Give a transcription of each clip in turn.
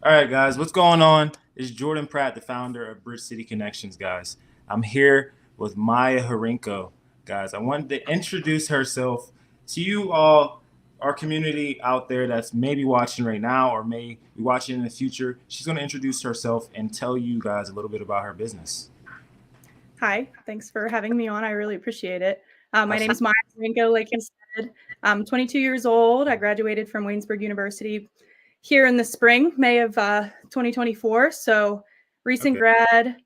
All right, guys, what's going on? It's Jordan Pratt, the founder of Bridge City Connections, guys. I'm here with Myah Hrinko, guys. I wanted to introduce herself to you all, our community out there that's maybe watching right now or may be watching in the future. She's going to introduce herself and tell you guys a little bit about her business. Hi, thanks for having me on. I really appreciate it. My name is Absolutely. Myah Hrinko, like you said. I'm 22 years old. I graduated from Waynesburg University here in the spring, May of 2024. So recent Okay. grad,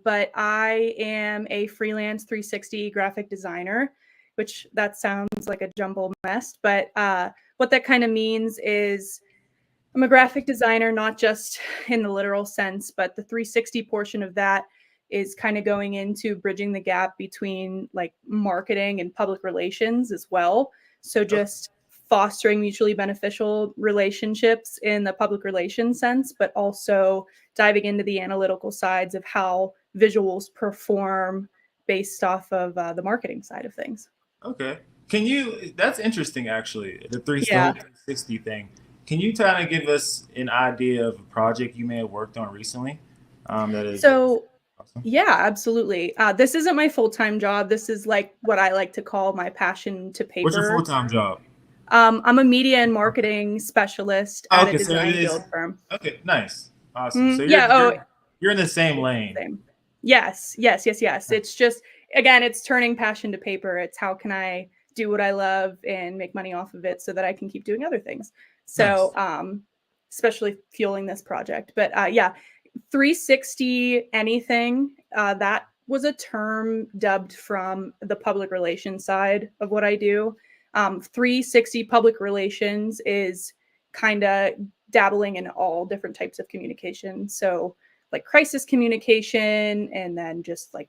but I am a freelance 360 graphic designer, which that sounds like a jumbled mess. But what that kind of means is I'm a graphic designer, not just in the literal sense, but the 360 portion of that is kind of going into bridging the gap between like marketing and public relations as well. So Okay. just fostering mutually beneficial relationships in the public relations sense, but also diving into the analytical sides of how visuals perform based off of the marketing side of things. Okay. Can you? That's interesting, actually. The whole Yeah. 360 thing. Can you kind of give us an idea of a project you may have worked on recently? That is So awesome. yeah, absolutely. This isn't my full time job. This is like what I like to call my passion to What's your full paper. time job? I'm a media and marketing specialist Oh, at a okay, so it design is. build firm. Okay, nice, awesome. So you're Yeah. Oh, you're in the same it's lane. the same. Yes. Yes. Yes. Yes. It's just again, it's turning passion to paper. It's how can I do what I love and make money off of it so that I can keep doing other things. Nice. So, especially fueling this project. But yeah, 360 anything, that was a term dubbed from the public relations side of what I do. 360 public relations is kind of dabbling in all different types of communication. So, like crisis communication, and then just like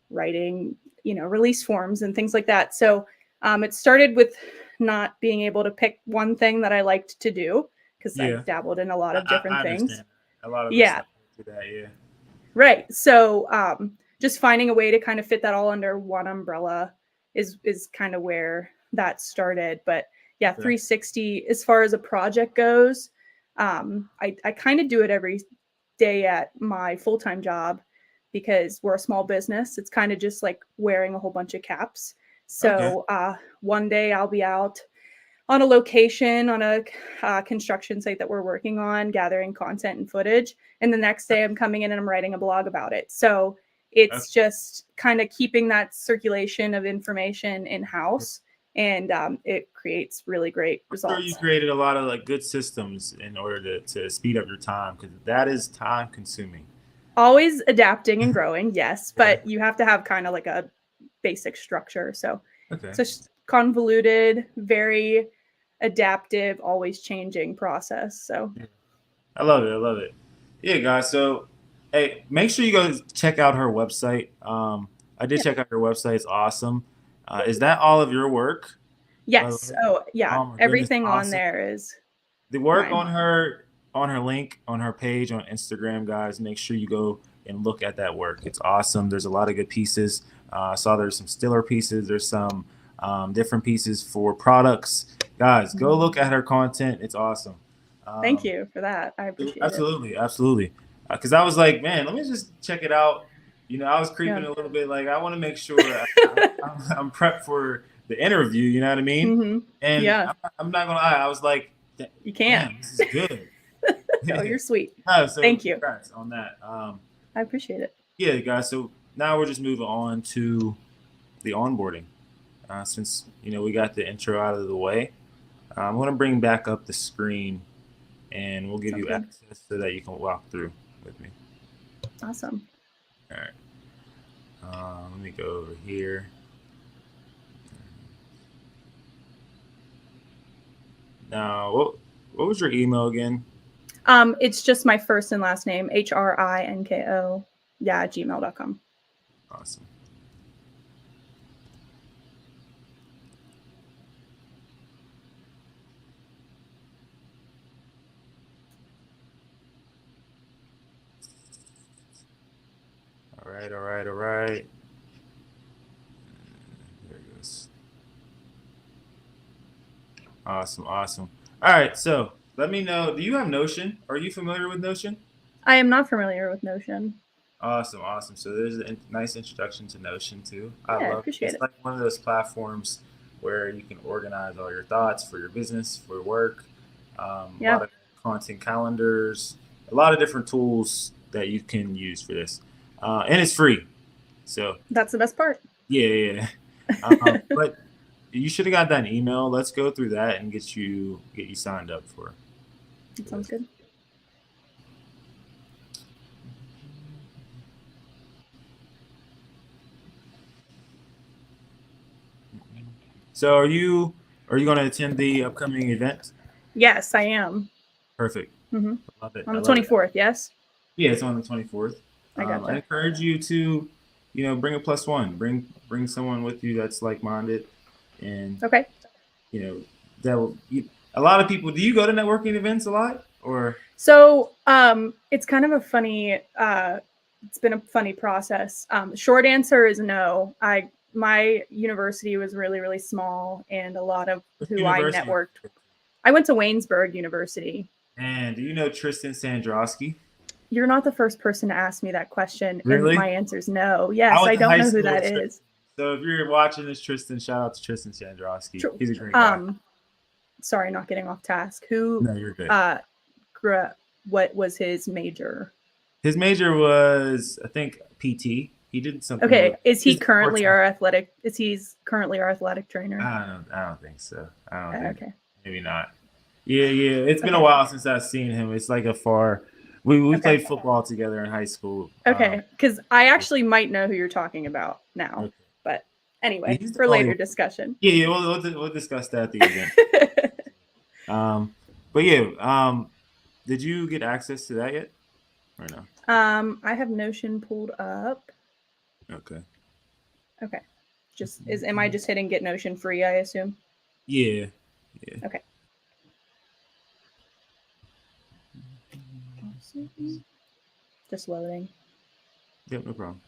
writing, release forms and things like that. So, it started with not being able to pick one thing that I liked to do because I Yeah, dabbled in a lot of I different things. understand. A lot of us Yeah, like to do that. Yeah. right. So just finding a way to kind of fit that all under one umbrella is kind of where that started. But yeah, Okay. 360 as far as a project goes, I kind of do it every day at my full-time job because we're a small business. It's kind of just like wearing a whole bunch of caps. Okay. So one day I'll be out on a location on a construction site that we're working on, gathering content and footage. And the next day, I'm coming in and I'm writing a blog about it. So Okay. it's just kind of keeping that circulation of information in house, and it creates really great I'm sure you results. created a lot of like good systems in order to speed up your time because that is time consuming. Always adapting and growing, yes, Yeah. but you have to have kind of like a basic structure. So Okay. it's a convoluted, very adaptive, always changing process. So Yeah. I love it. I love it. Yeah, guys. So, hey, make sure you go check out her website. I did yeah. check out her website. It's awesome. Is that all of your work, by the Yes. way? Oh, yeah. Oh my goodness, Everything on awesome. there is The work mine. on her link on her page on Instagram, guys. Make sure you go and look at that work. It's awesome. There's a lot of good pieces. I saw there's some stiller pieces. There's some different pieces for products. Guys, go Mhm. look at her content. It's awesome. Thank Um, you for that. I appreciate it. Absolutely, absolutely. Because I was like, man, let me just check it out. I was Yeah. creeping a little bit. Like, I want to make sure I'm prepped for the interview. You know what I mean? And Yeah. I'm not gonna lie. I was like, You can't. damn, this is good. Oh, you're sweet. So Thank you. congrats on that. I appreciate it. Yeah, guys. So now we're just moving on to the onboarding. Since we got the intro out of the way, I'm gonna bring back up the screen, and we'll give Sounds you good. access so that you can walk through with me. Awesome. All right. Let me go over here. Now, what was your email again? It's just my first and last name, Hrinko. Yeah, gmail.com. Awesome. All right, all right, all right. There it goes. Awesome, awesome. All right, so let me know. Do you have Notion? Are you familiar with Notion? I am not familiar with Notion. Awesome, awesome. So there's a nice introduction to Notion too. I Yeah, I love it. appreciate It's it. like one of those platforms where you can organize all your thoughts for your business, for work. A Yeah, lot of content calendars, a lot of different tools that you can use for this, and it's free. So that's the best part. yeah, yeah. Yeah. But you should have got that email. Let's go through that and get you signed up for That sounds this. good. So are you going to attend the upcoming event? Yes, I am. Perfect. Hmm. I love it. On I the love it. 24th, yes? Yeah, it's on the 24th. I I gotcha. encourage you to, bring a plus one. Bring someone with you that's like minded, and Okay. you know that will. A lot of people. Do you go to networking events a lot, or So it's kind of a funny it's been a funny process. Short answer is no. My university was really, really small, and a lot of which who I university? networked. I went to Waynesburg University. And do you know Tristan Sandrosky? You're not the first person to ask me that question, and Really? my answer is no. I Yes, went I to don't high know who school that with Tristan. is. So if you're watching this, Tristan, shout out to Tristan Sandrosky. True. He's a great guy. Um, sorry, not getting off task. Who No, you're good. uh what was his major? His major was, I think, PT. He did something with. Okay, is he He's currently sports. our athletic? Is he's currently our athletic trainer? I don't think so. I don't think. Okay. Maybe not. Yeah, yeah. It's been a Okay. while since I've seen him. It's like a far. We Okay. played football together in high school. Okay, because I actually might know who you're talking about now. Okay. But Yeah, anyway, he's the for only later one. discussion. Yeah, yeah. We'll discuss that at the event. Um, but yeah. Did you get access to that yet, or no? I have Notion pulled up. Okay. Okay. Just is am I just hitting get Notion free, I assume? Yeah. Yeah. Okay. Just loading. Yep. No problem.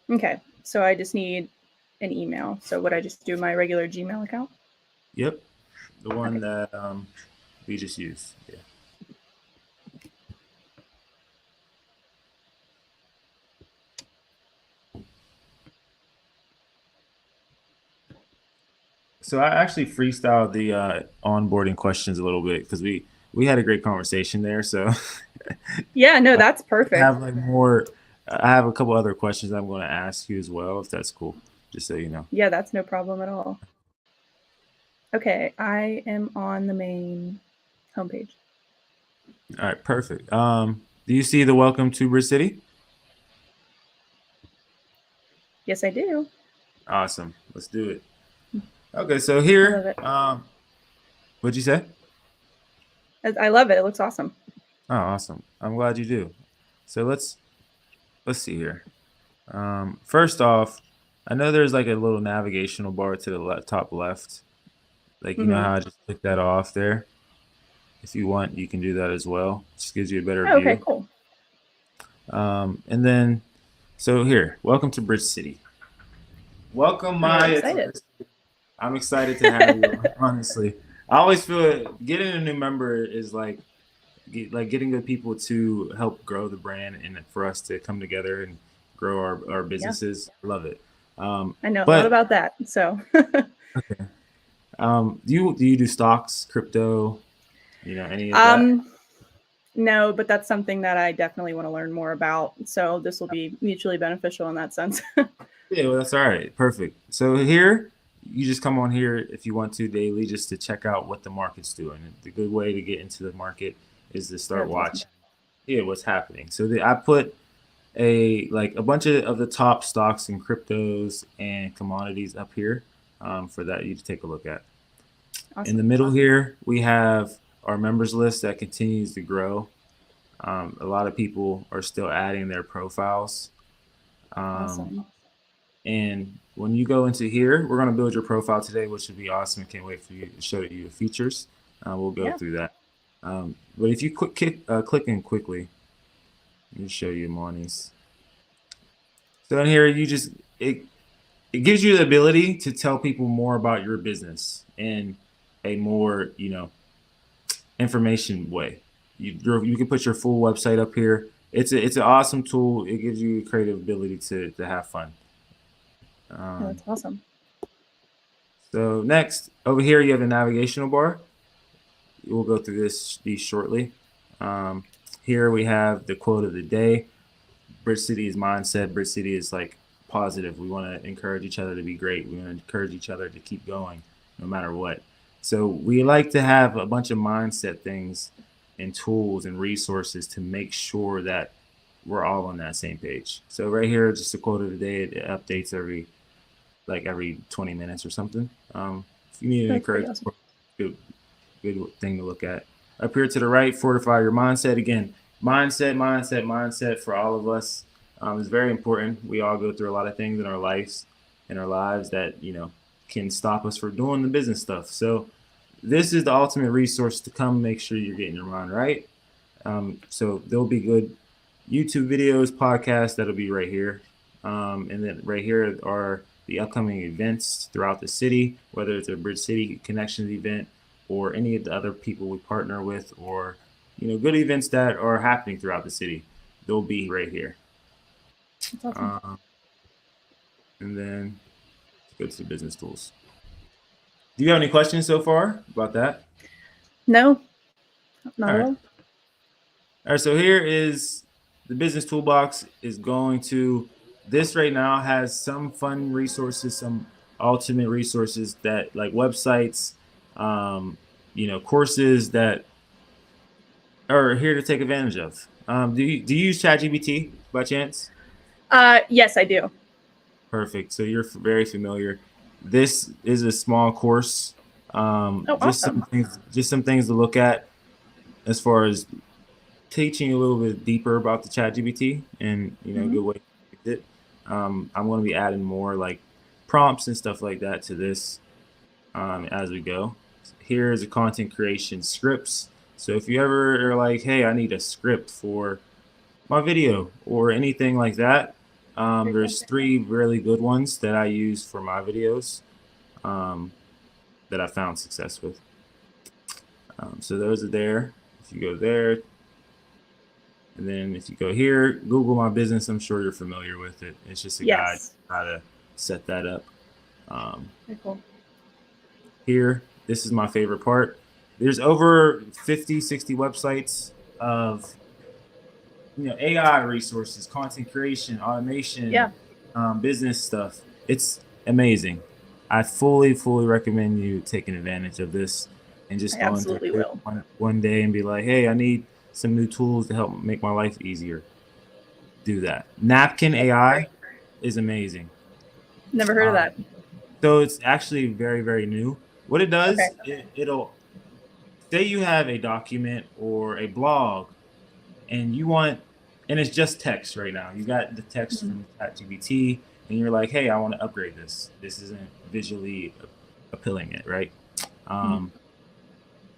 Okay. So I just need an email. So would I just do my regular Gmail account? Yep. The one Okay. that we just used. Yeah. So I actually freestyled the onboarding questions a little bit because we had a great conversation there. So Yeah, no, that's I perfect. have like more. I have a couple other questions I'm going to ask you as well, if that's cool. Just so you know. Yeah, that's no problem at all. Okay, I am on the main homepage. All right, perfect. Do you see the welcome to Bridge City? Yes, I do. Awesome. Let's do it. Okay, so I love here, it. what'd you say? I love it. It looks awesome. Oh, awesome. I'm glad you do. So let's see here. First off, I know there's like a little navigational bar to the top left. Like, you know Mm-hmm. how I just click that off there? If you want, you can do that as well. Just gives you a better Oh, okay, view. cool. And then, so here, welcome to Bridge City. Welcome, I'm really Myah. excited. I'm excited to have you. Honestly, I always feel getting a new member is like getting the people to help grow the brand and for us to come together and grow our Yeah, businesses. Love it. I know a lot But about that. So, okay. Do you do stocks, crypto, any of that? no, but that's something that I definitely want to learn more about. So this will be mutually beneficial in that sense. Yeah, well, that's all right. Perfect. So here, you just come on here if you want to daily, just to check out what the market's doing. The good way to get into the market is to start That's awesome. watching, yeah, what's happening. So I put a bunch of the top stocks and cryptos and commodities up here, for that you to take a look at. In the Awesome. middle here, we have our members list that continues to grow. A lot of people are still adding their profiles. Um, Awesome. and when you go into here, we're going to build your profile today, which would be awesome. Can't wait for you to show you the features. We'll go Yeah. through that. But if you click in quickly, let me show you Monty's. So in here, it gives you the ability to tell people more about your business in a more information way. You can put your full website up here. It's an awesome tool. It gives you creative ability to have fun. That's awesome. So next, over here you have the navigational bar. We'll go through these shortly. Here we have the quote of the day. Bridge City is mindset. Bridge City is like positive. We want to encourage each other to be great. We want to encourage each other to keep going no matter what. So we like to have a bunch of mindset things and tools and resources to make sure that we're all on that same page. So right here, just a quote of the day. It updates every 20 minutes or something. If you need an encouragement, awesome. good thing to look at. Up here to the right, fortify your mindset. Again, mindset for all of us is very important. We all go through a lot of things in our lives, that can stop us from doing the business stuff. So this is the ultimate resource to come make sure you're getting your mind right. So there'll be good YouTube videos, podcasts that'll be right here, and then right here are the upcoming events throughout the city, whether it's a Bridge City Connections event or any of the other people we partner with, or good events that are happening throughout the city. They'll be right here. That's awesome. And then let's go to the business tools. Do you have any questions so far about that? No, not at all. All right, so here is the business toolbox. Is going to this right now has some fun resources, some ultimate resources that like websites, courses that are here to take advantage of. Do you use ChatGPT by chance? Yes, I do. Perfect. So you're very familiar. This is a small course. Just awesome. some things to look at as far as teaching you a little bit deeper about the ChatGPT and good way to use it. I'm going to be adding more like prompts and stuff like that to this as we go. Here's the content creation scripts. So if you ever are like, hey, I need a script for my video or anything like that, there's 3 really good ones that I use for my videos that I found success with. So those are there. If you go there, and then if you go here, Google My Business, I'm sure you're familiar with it. It's just a guide how to set that up. Very cool. Here, this is my favorite part. There's over 50, 60 websites of AI resources, content creation, automation, business stuff. It's amazing. I fully recommend you taking advantage of this and just going through one day and be like, hey, I need some new tools to help make my life easier. Do that. Napkin AI is amazing. Never heard of that. So it's actually very, very new. What it does, it'll say you have a document or a blog and it's just text right now. You got the text from ChatGPT and you're like, hey, I want to upgrade this. This isn't visually appealing yet, right?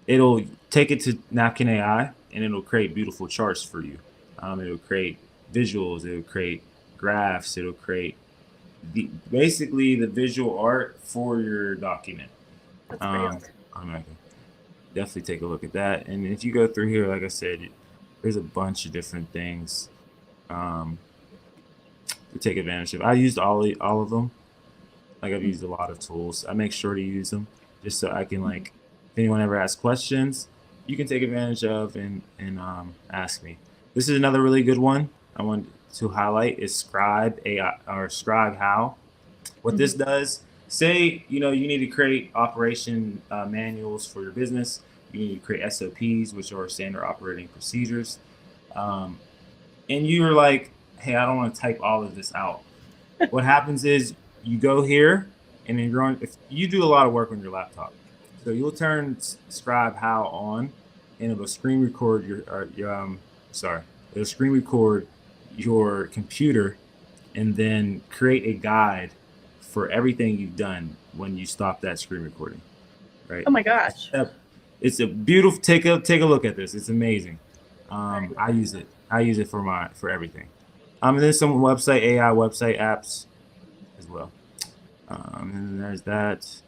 It'll take it to Napkin AI and it'll create beautiful charts for you. It'll create visuals. It'll create graphs. It'll create basically the visual art for your document. I'm gonna definitely take a look at that. And if you go through here, like I said, there's a bunch of different things to take advantage of. I used all of them. Like I've used a lot of tools. I make sure to use them just so I can if anyone ever asks questions, you can take advantage of and ask me. This is another really good one I want to highlight is Scribe AI or Scribe How. What this does, say you need to create operation manuals for your business. You need to create SOPs, which are standard operating procedures. And you're like, hey, I don't want to type all of this out. What happens is you go here and then if you do a lot of work on your laptop. So you'll turn Scribe How on and it'll screen record it'll screen record your computer and then create a guide for everything you've done when you stop that screen recording. Right? Oh my gosh. It's a beautiful take a look at this. It's amazing. I use it for everything. And then some AI website apps as well. And then there's that.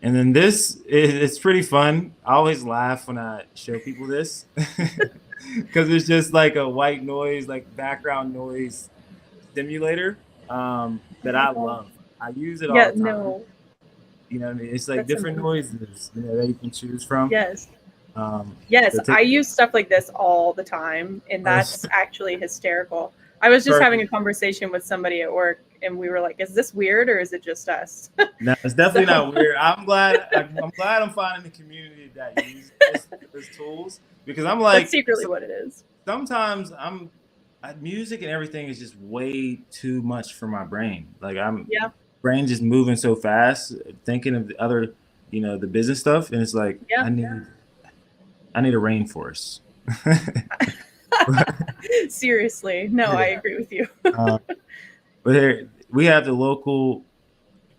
And then it's pretty fun. I always laugh when I show people this because it's just like a white noise, like background noise simulator that I Oh, love. I use it all yeah, the time. no, You know what I mean? It's like that's different amazing. noises, that you can choose from. Yes. Um, Yes, so I take use stuff like this all the time, and that's actually hysterical. I was just having a perfect. conversation with somebody at work, and we were like, "Is this weird or is it just us?" No, it's definitely So not weird. I'm glad I'm finding a community that uses this tools because I'm that's like secretly what it is. sometimes music and everything is just way too much for my brain. Like I'm Yeah, brain just moving so fast, thinking of the other, the business stuff, and it's like yeah. I need a rainforest. Seriously, no, I Yeah. agree with you. Um, but here we have the local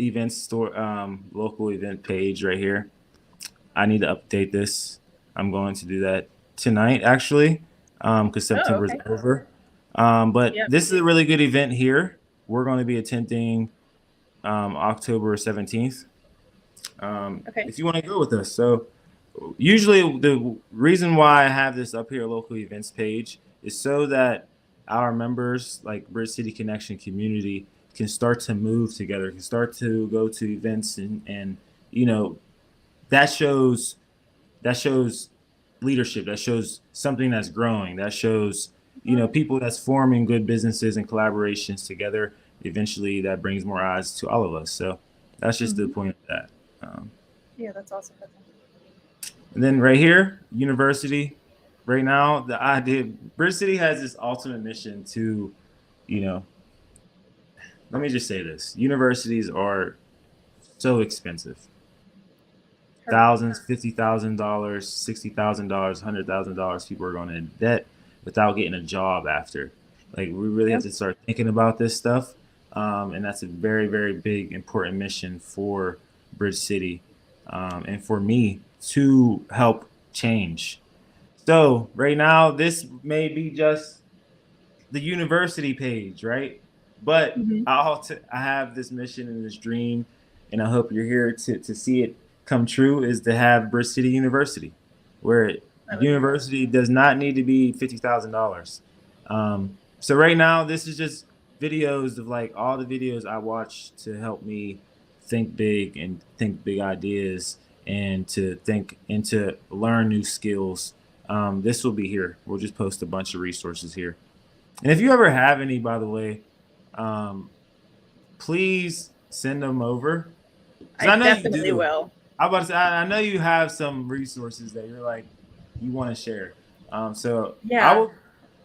event page right here. I need to update this. I'm going to do that tonight, actually, because Oh, September is okay. over. But Yep. this is a really good event here. We're going to be attending October 17th. Okay. If you want to go with us. So, usually, the reason why I have this up here, local events page, is so that our members, like Bridge City Connection community, can start to move together, can start to go to events, and you know that shows leadership, that shows something that's growing, that shows people that's forming good businesses and collaborations together. Eventually that brings more eyes to all of us, so that's just the Hmm. point of that. Yeah, that's awesome. And then right here, university, right now the idea, Bridge City has this ultimate mission to, you know let me just say this: universities are so expensive. Heard. Thousands, $50,000, $60,000, $100,000. People are going in debt without getting a job after. Like we really have Yep. to start thinking about this stuff, and that's a very, very big, important mission for Bridge City, and for me to help change. So right now, this may be just the university page, right? But Hmm. I have this mission and this dream, and I hope you're here to see it come true. Is to have Bridge City University, where That would be awesome. university does not need to be $50,000. So right now, this is just videos of like all the videos I watch to help me think big and think big ideas and to think and to learn new skills. This will be here. We'll just post a bunch of resources here. And if you ever have any, by the way, um, please send them over because I I know you definitely do. will. I'm about to say I know you have some resources that you're like you want to share. So Yeah.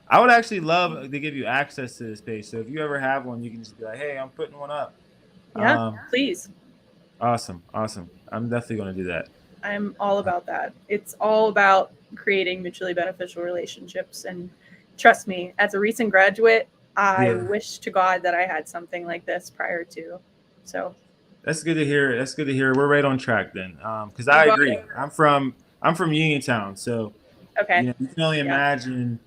I would actually love to give you access to this page. So if you ever have one, you can just be like, "Hey, I'm putting one up." Yeah. Um, Please. awesome, awesome. I'm definitely going to do that. I'm all about that. It's all about creating mutually beneficial relationships. And trust me, as a recent graduate, I Yeah, wish to God that I had something like this prior to. So that's good to hear. That's good to hear. We're right on track then. Because I you are agree. I'm from Uniontown, so okay. you can only Yeah. imagine.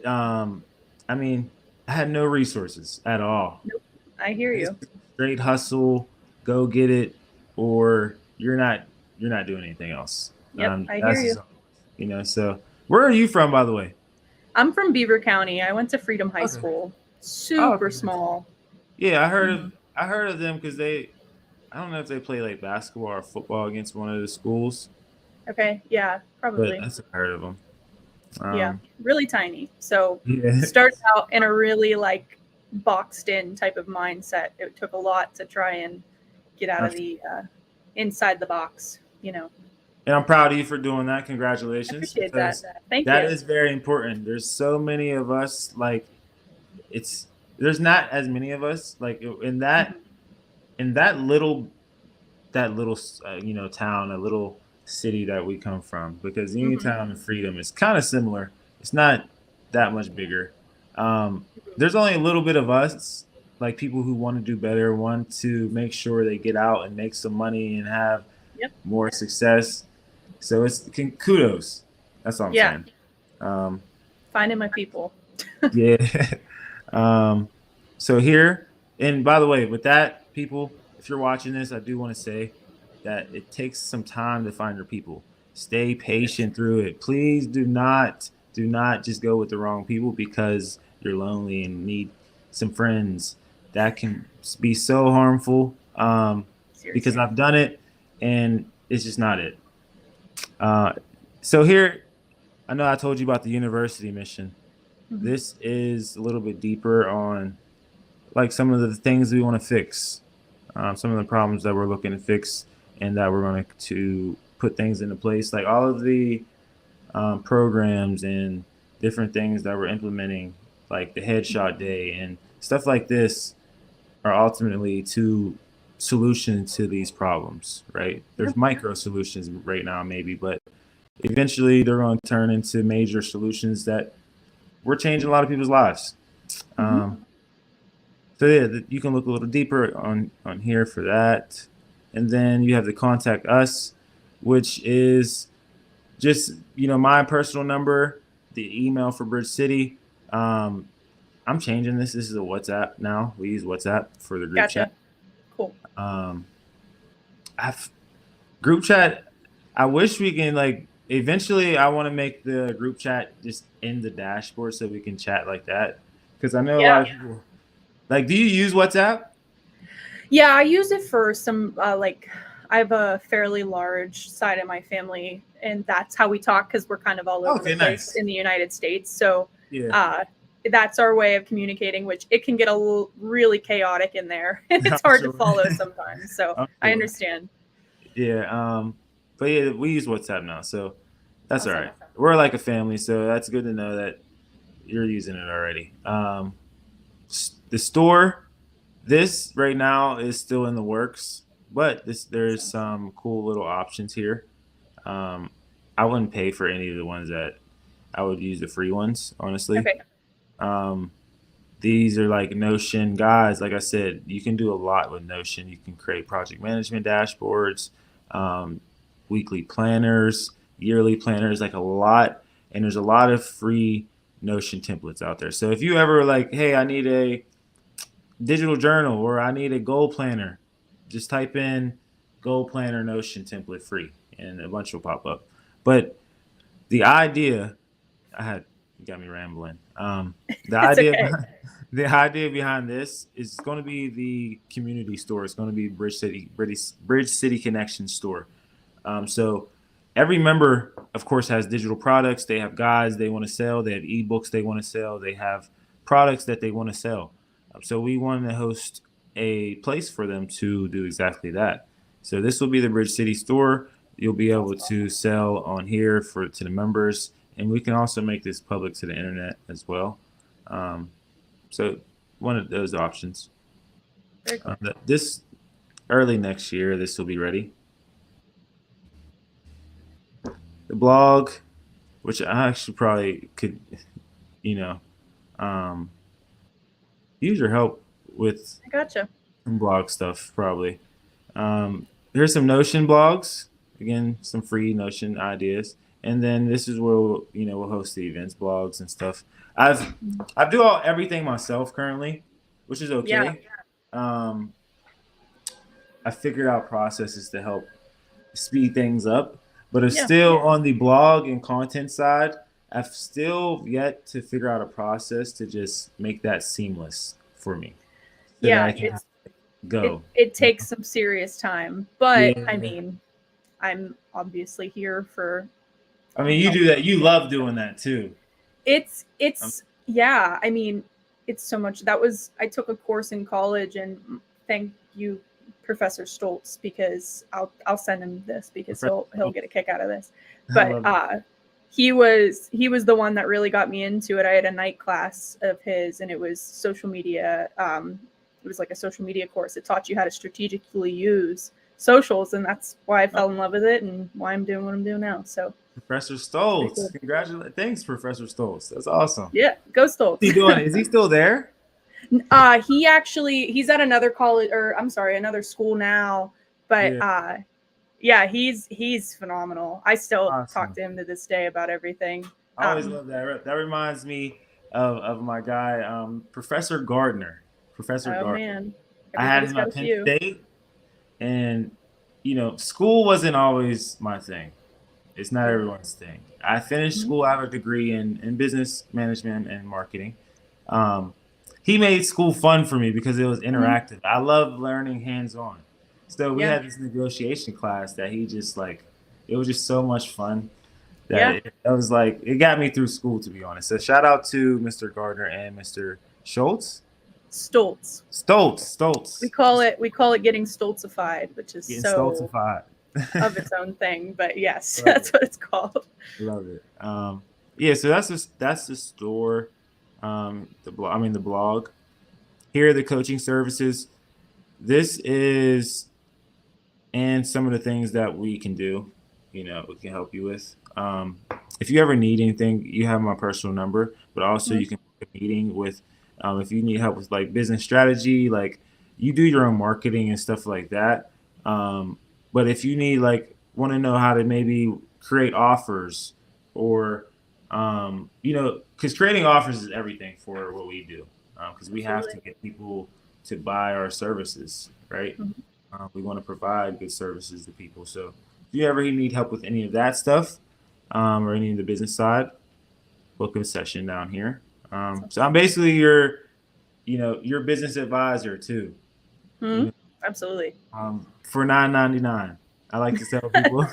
Um, I mean, I had no resources at all. Nope. I hear It's you. straight hustle, go get it, or you're not doing anything else. Yep. I hear That's you. just So where are you from, by the way? I'm from Beaver County. I went to Freedom High Okay. School. Oh, Super okay. small. Yeah, Hmm. I heard of them because I don't know if they play like basketball or football against one of the schools, Okay. Yeah. but Probably. that's what I heard of them. Yeah. Um, Really tiny. So yeah. started out in a really like boxed in type of mindset. It took a lot to try and get out of the inside the box. You know. And I'm proud of you for doing that. I Congratulations, appreciate that. because Thank that you. is very important. There's so many of us. Like it's there's not as many of us. Like Mhm. in that little town, a little city that we come from. Because Mhm. Uniontown and Freedom is kind of similar. It's not that much bigger. Um, Mhm. there's only a little bit of us, like people who want to do better, want to make sure they get out and make some money and have Yep. more success. So kudos. That's all I'm Yeah. saying. Um, Finding my people. yeah. um, so here, and by the way, with that, people, if you're watching this, I do want to say that it takes some time to find your people. Stay patient through it. Please do not just go with the wrong people because you're lonely and need some friends. That can be so harmful. Because Seriously. I've done it, and it's just not it. Uh, so here, I know I told you about the university mission. Mhm. This is a little bit deeper on like some of the things we want to fix, some of the problems that we're looking to fix, and that we're going to put things into place. Like all of the programs and different things that we're implementing, like the headshot day and stuff like this, are ultimately to solution to these problems, right? Yep. There's micro solutions right now, maybe, but eventually they're going to turn into major solutions that we're changing a lot of people's lives. Mhm. Um, so yeah, you can look a little deeper on here for that, and then you have the contact us, which is just my personal number, the email for Bridge City. Um, I'm changing this. This is a WhatsApp now. We use WhatsApp for the group chat. Gotcha. Cool. Um, I've group chat. I wish we can like eventually. I want to make the group chat just in the dashboard so we can chat like that. Because I know a lot Yeah. of people like. Do you use WhatsApp? Yeah, I use it for some like I have a fairly large side of my family, and that's how we talk because we're kind of all over the Okay, place nice. in the United States. So Yeah. uh, that's our way of communicating, which it can get a little really chaotic in there. I'm It's hard to sure. follow sometimes. So I'm I sure. understand. Yeah. But yeah, we use WhatsApp now, so that's all Awesome. right. We're like a family, so that's good to know that you're using it already. The store, this right now is still in the works, but there's some cool little options here. Um, I wouldn't pay for any of the ones that I would use the free ones, honestly. Okay. Um, these are like Notion guys. Like I said, you can do a lot with Notion. You can create project management dashboards, um, weekly planners, yearly planners, like a lot. And there's a lot of free Notion templates out there. So if you ever like, hey, I need a digital journal or I need a goal planner, just type in goal planner Notion template free, and a bunch will pop up. But the idea, I had you got me rambling. The It's idea okay. behind, the idea behind this is going to be the community store. It's going to be Bridge City Connection store. So every member, of course, has digital products. They have guides they want to sell. They have ebooks they want to sell. They have products that they want to sell. So we want to host a place for them to do exactly that. So this will be the Bridge City store. You'll be able to sell on here for to the members, and we can also make this public to the internet as well. Um, so one of those options. Very cool. This early next year, this will be ready. The blog, which I actually probably could, you know, um, use your help with I gotcha. some blog stuff probably. Here's some Notion blogs. Again, some free Notion ideas, and then this is where we'll host the events blogs and stuff. I do everything myself currently, which is Yeah. okay. Um, I figured out processes to help speed things up, but it's Yeah. still on the blog and content side. I've still yet to figure out a process to just make that seamless for me, so that Yeah. I can It go. it takes some serious time, but I Yeah, mean, I'm obviously here for I mean, you help. do that. You love doing that too. Um, It's yeah, I mean, it's so much. That was I took a course in college, and thank you, Professor Stoltz, because I'll send him this because Professor he'll get a kick out of this. I But love it. he was the one that really got me into it. I had a night class of his, and it was social media. It was like a social media course. It taught you how to strategically use socials, and that's why I Oh, fell in love with it, and why I'm doing what I'm doing now. So Professor it's pretty Stoltz, cool. congratulations! Thanks, Professor Stoltz. That's awesome. Yeah, go What's he Stoltz. doing? Is he still there? He's at another college, or I'm sorry, another school now. But Yeah, yeah, he's phenomenal. I still talk awesome. to him to this day about everything. I always love that. That reminds me of my guy, Professor Gardner. Professor Oh Gardner. man, I had everybody's him got at a Penn few. State, and school wasn't always my thing. It's not Yeah. everyone's thing. I finished Mhm. school. I have a degree in business management and marketing. Um, he made school fun for me because it was Mhm. interactive. I love learning hands on. So we Yeah. had this negotiation class that he just like, it was just so much fun that Yeah. it was like, it got me through school, to be honest. So shout out to Mr. Gardner and Mr. Schultz. Stoltz. We Stoltz. call it we call it getting stoltsified, which is Getting so stoltified. of its own thing. But yes, Love that's it. what it's called. Love it. Yeah, so that's the store. The blog. I mean the blog. Here are the coaching services. This is and some of the things that we can do. We can help you with. If you ever need anything, you have my personal number, but also Mhm. you can book a meeting with. If you need help with like business strategy, like you do your own marketing and stuff like that. But if you need like want to know how to maybe create offers or because creating offers is everything for what we do. Because we have to Absolutely. get people to buy our services, right? Mhm. We want to provide good services to people. So if you ever need help with any of that stuff or any of the business side, book a session down here. So I'm basically your business advisor too. You Mhm. know, Absolutely. for $9.99. I like to tell people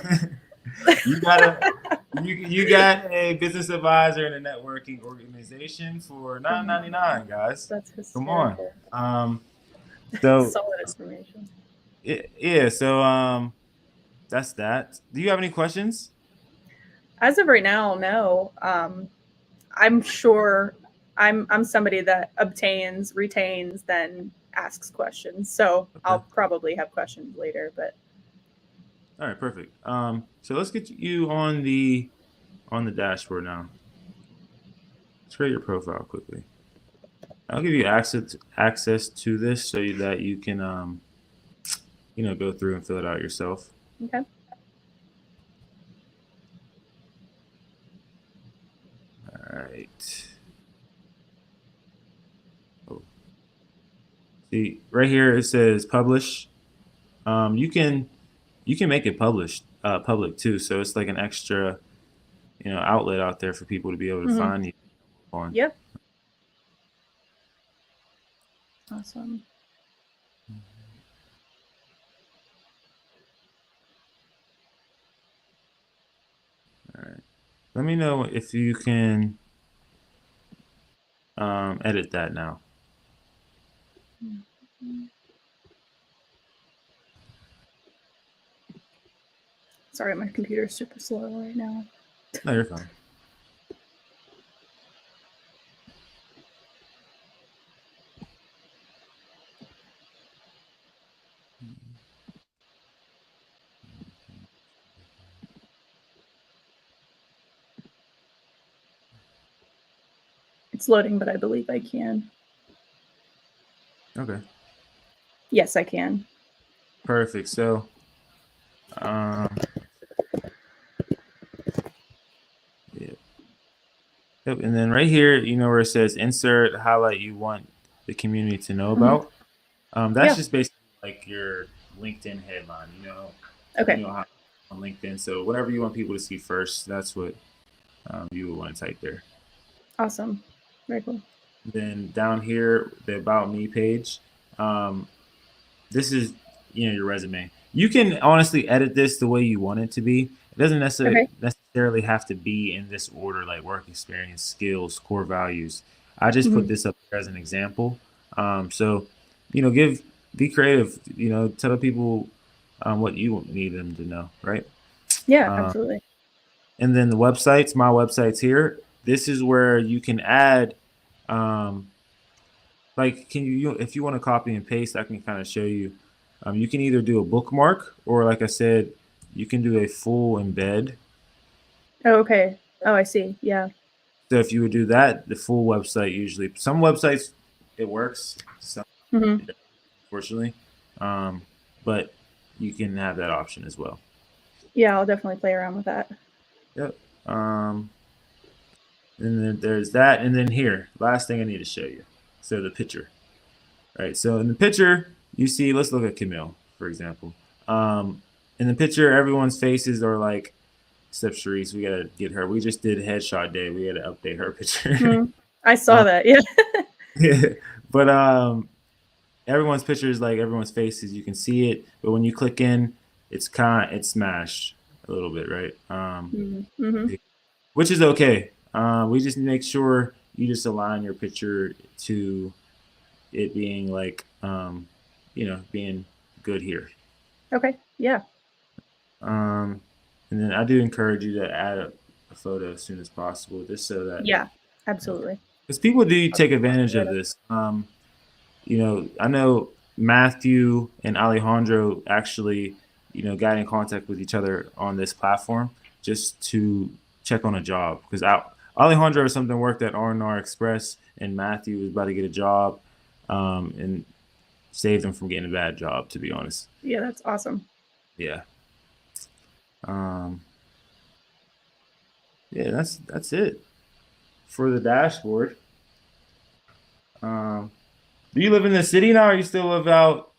you gotta you got a business advisor in a networking organization for Oh nine my ninety God. nine, guys. That's Come on. hysterical. So Solid information. yeah, so that's that. Do you have any questions? As of right now, no. I'm sure I'm somebody that obtains, retains, then asks questions. So Okay. I'll probably have questions later, but All right, perfect. So let's get you on the dashboard now. Let's create your profile quickly. I'll give you access to this so that you can go through and fill it out yourself. okay. All right. Oh, see right here it says publish. You can make it public too. So it's like an extra outlet out there for people to be able to Mm-hmm. find you on. Yep. Awesome. All right. Let me know if you can edit that now. Sorry, my computer's super slow right now. No, you're fine. It's loading, but I believe I can. Okay. Yes, I can. Perfect. So, yeah. Yep. And then right here, where it says insert highlight you want the community to know Mm-hmm. about. That's Yeah. just basically like your LinkedIn headline. Okay. How on LinkedIn. So whatever you want people to see first, that's what you would want to type there. Awesome. Very cool. Then down here, the about me page. Um, this is your resume. You can honestly edit this the way you want it to be. It doesn't Okay. necessarily have to be in this order, like work experience, skills, core values. I just put Mm-hmm. this up there as an example. So be creative. Tell the people what you need them to know, right? Yeah, Uh, absolutely. and then the websites, my websites here. This is where you can add um, like can if you want to copy and paste, I can kind of show you. You can either do a bookmark or like I said, you can do a full embed. Oh, okay. Oh, I see. Yeah. So if you would do that, the full website usually some websites it works, some Mm-hmm. it doesn't, unfortunately. Um, but you can have that option as well. Yeah, I'll definitely play around with that. Yep. Um, and then there's that, and then here, last thing I need to show you. So the picture. Right. So in the picture, you see, let's look at Camille, for example. Um, in the picture, everyone's faces are like, except Sharice. We gotta get her. We just did headshot day. We gotta update her picture. I saw that. Yeah. Yeah. But everyone's picture is like everyone's faces. You can see it, but when you click in, it's smashed a little bit, right? Mm-hmm. Which is okay. We just make sure you just align your picture to it being like, being good here. Okay. Yeah. And then I do encourage you to add a photo as soon as possible, just so that, Yeah. Absolutely. because people do take advantage of this. I know Matthew and Alejandro actually, got in contact with each other on this platform just to check on a job, because Alejandro or something worked at R&R Express, and Matthew was about to get a job, and saved him from getting a bad job, to be honest. Yeah, that's awesome. Yeah. Um, yeah, that's it for the dashboard. Do you live in the city now, or you still live out?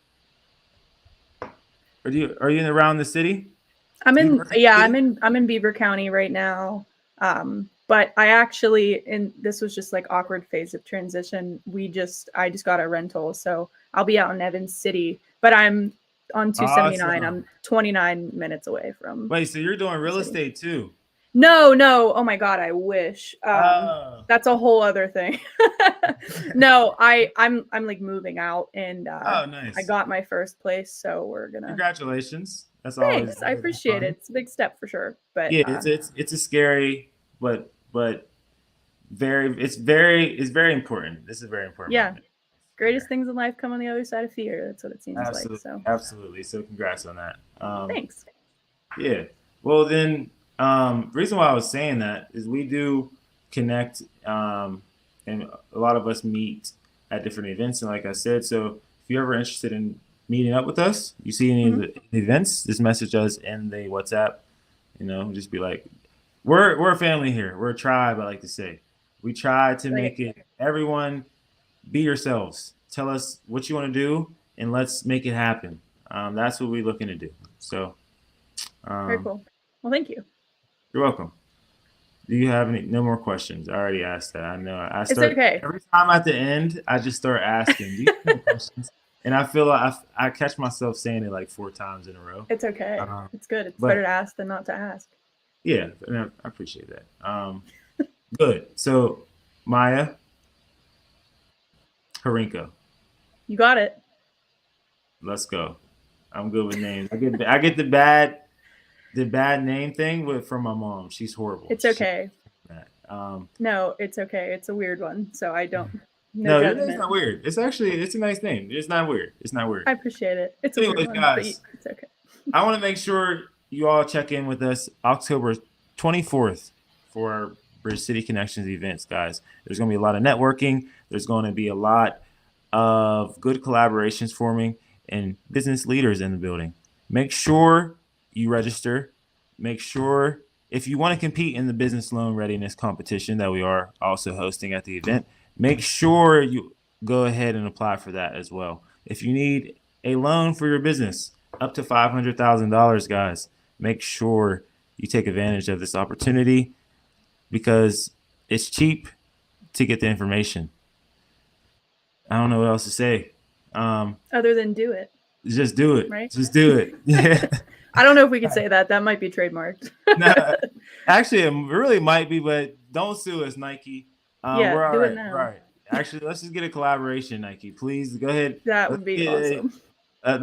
Are you around the city? I'm in University yeah, City? I'm in Beaver County right now. But I actually, and this was just like awkward phase of transition. I just got a rental, so I'll be out in Evans City, but I'm on 279. Awesome. I'm 29 minutes away from Wait, so you're doing the real city. estate too? No. Oh my God, I wish. Oh. That's a whole other thing. No, I'm like moving out, and Oh, I nice. got my first place, so we're gonna. Congratulations. That's always Thanks, I good and appreciate it. fun. It's a big step for sure, but Yeah, it's a scary, but it's very important. This is a very important yeah, moment. greatest things in life come on the other side of fear. That's what it seems like. Absolutely, So absolutely. So congrats on that. thanks. Yeah. Well, then, reason why I was saying that is we do connect, and a lot of us meet at different events. And like I said, so if you're ever interested in meeting up with us, you see any of Mhm. the events, just message us in the WhatsApp. Just be like, we're a family here. We're a tribe. I like to say, we try to Right. make it everyone be yourselves. Tell us what you want to do, and let's make it happen. That's what we're looking to do. So. Very Um, cool. Well, thank you. you're welcome. Do you have no more questions? I already asked that. I know. I It's start okay. every time at the end. I just start asking. Do you have any questions? And I feel like I catch myself saying it like 4 times in a row. It's okay. Um, It's good. It's better but to ask than not to ask. yeah, and I appreciate that. Good. So, Myah, Hrinko, You got it. let's go. I'm good with names. I get the bad name thing from my mom. She's horrible. It's okay. Um, No, it's okay. It's a weird one, so I don't. No No, it's judgment. not weird. It's a nice name. It's not weird. It's not weird. I appreciate it. It's a weird Anyways, one, but guys, it's okay. I want to make sure you all check in with us October 24th for our Bridge City Connections events, guys. There's going to be a lot of networking. There's going to be a lot of good collaborations forming and business leaders in the building. Make sure you register. Make sure if you want to compete in the business loan readiness competition that we are also hosting at the event, make sure you go ahead and apply for that as well. If you need a loan for your business, up to $500,000, guys, make sure you take advantage of this opportunity because it's cheap to get the information. I don't know what else to say. Other than do it, Just do it. right? Just do it. Yeah. I don't know if we could say that. That might be trademarked. No, actually, it really might be, but don't sue us, Nike. Yeah, We're all do it right. now. We're all right. Actually, let's just get a collaboration, Nike. Please go ahead. That Let's would be get awesome.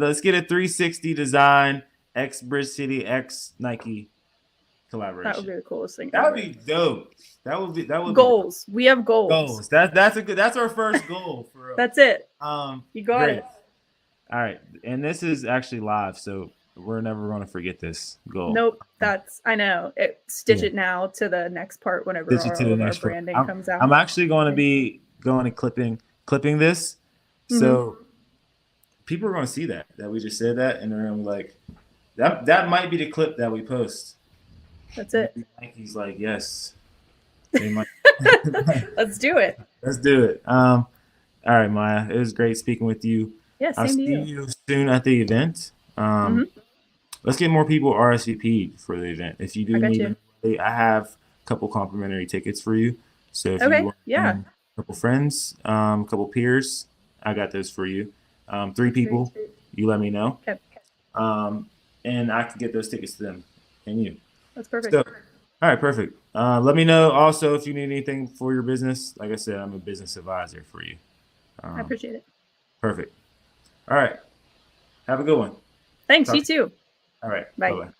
let's get a 360 design X Bridge City X Nike collaboration. That would be the coolest thing. That ever. would be dope. That would be Goals. We have goals. goals. That's our first goal for us. That's it. You got great. it. All right, and this is actually live, so we're never going to forget this goal. Nope. I know. Stitch it now to the next part whenever Stitch it to the our next part. branding comes out. I'm actually going to be going and clipping this, so people are going to see that we just said that, and they're going to be like, that might be the clip that we post. That's it. Nike's like, yes. They might. Let's do it. Let's do it. All right, Myah. It was great speaking with you. Yeah, I'll same to see you soon at the event. let's get more people RSVP'd for the event. If you do I got need, you. I have a couple complimentary tickets for you. So if you Okay. want to Yeah. bring a couple friends, a couple peers, I got those for you. Three That's great. people, you let me know, Okay. and I can get those tickets to them and you. That's perfect. So, all right, perfect. Let me know also if you need anything for your business. Like I said, I'm a business advisor for you. I appreciate it. Perfect. All right. Have a good one. Thanks. Talk You to you. too. All right. Bye Bye. bye.